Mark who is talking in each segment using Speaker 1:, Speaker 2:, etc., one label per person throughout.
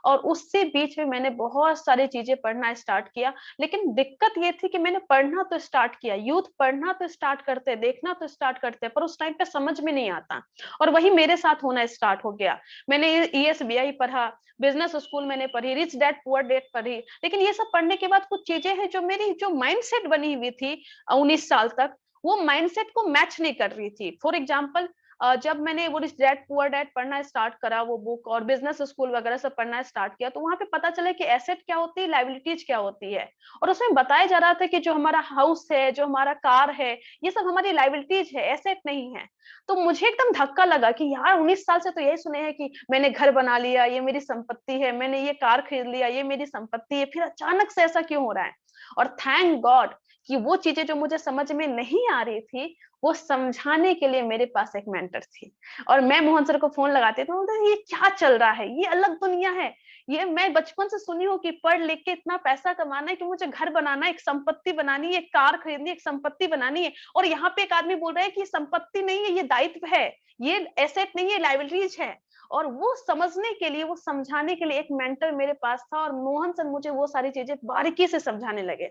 Speaker 1: और उससे बीच में मैंने बहुत सारी चीजें पढ़ना स्टार्ट किया। लेकिन दिक्कत ये थी कि मैंने पढ़ना तो स्टार्ट किया, यूथ पढ़ना तो स्टार्ट करते, देखना तो स्टार्ट करते, पर उस टाइम पे समझ में नहीं आता। और वही मेरे साथ होना स्टार्ट हो गया। मैंने ESBI पढ़ा, बिजनेस स्कूल मैंने पढ़ी, रिच डैड पुअर डैड पढ़ी, लेकिन ये सब पढ़ने के बाद कुछ चीजें हैं जो मेरी जो माइंडसेट बनी हुई थी 19 साल तक, वो माइंडसेट को मैच नहीं कर रही थी। फॉर एग्जाम्पल, जब मैंने वो रिच डैड पुअर डैड पढ़ना स्टार्ट करा, वो बुक और बिजनेस स्कूल वगैरह सब पढ़ना स्टार्ट किया, तो वहां पे पता चला कि एसेट क्या होती है, लाइबिलिटीज क्या होती है। और उसमें बताया जा रहा था कि जो हमारा हाउस है, जो हमारा कार है, ये सब हमारी लाइबिलिटीज है, एसेट नहीं है। तो मुझे एकदम धक्का लगा कि यार 19 साल से तो यही सुने हैं कि मैंने घर बना लिया, ये मेरी संपत्ति है, मैंने ये कार खरीद लिया, ये मेरी संपत्ति है, फिर अचानक से ऐसा क्यों हो रहा है। और थैंक गॉड कि वो चीजें जो मुझे समझ में नहीं आ रही थी, वो समझाने के लिए मेरे पास एक मेंटर थी। और मैं मोहन सर को फोन लगाती थी, बोलते ये क्या चल रहा है, ये अलग दुनिया है। ये मैं बचपन से सुनी हूँ कि पढ़ लिख के इतना पैसा कमाना है कि मुझे घर बनाना है, एक संपत्ति बनानी है, एक कार खरीदनी है, एक संपत्ति बनानी है। और यहाँ पे एक आदमी बोल रहा है कि संपत्ति नहीं है, ये दायित्व है, ये एसेट नहीं है, लाइबिलिटीज है। और वो समझने के लिए, वो समझाने के लिए एक मेंटर मेरे पास था, और मोहन सर मुझे वो सारी चीजें बारीकी से समझाने लगे।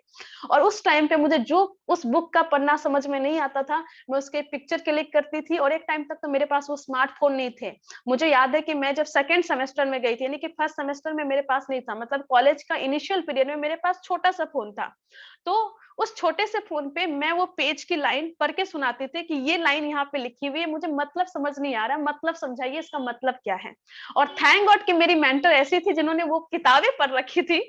Speaker 1: और उस टाइम पे मुझे जो उस बुक का पन्ना समझ में नहीं आता था, मैं उसके पिक्चर क्लिक करती थी। और एक टाइम तक तो मेरे पास वो स्मार्टफोन नहीं थे। मुझे याद है कि मैं जब सेकंड सेमेस्टर में गई थी, यानी कि फर्स्ट सेमेस्टर में मेरे पास नहीं था, मतलब कॉलेज का इनिशियल पीरियड में मेरे पास छोटा सा फोन था। तो उस छोटे से फोन पे मैं वो पेज की लाइन पढ़ के सुनाते थे कि ये लाइन यहाँ पे लिखी हुई है, मुझे मतलब समझ नहीं आ रहा, मतलब समझाइए, इसका मतलब क्या है। और थैंक गॉड कि मेरी मेंटर ऐसी थी जिन्होंने वो किताबें पढ़ रखी थी,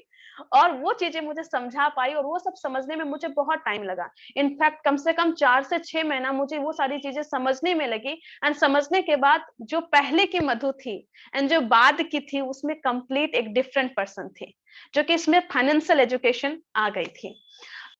Speaker 1: और वो चीजें मुझे समझा पाई, और वो सब समझने में मुझे बहुत टाइम लगा। इनफैक्ट कम से कम 4 से 6 महीना मुझे वो सारी चीजें समझने में लगी। एंड समझने के बाद जो पहले की मधु थी एंड जो बाद की थी, उसमें कंप्लीट एक डिफरेंट पर्सन थी, जो कि इसमें फाइनेंशियल एजुकेशन आ गई थी।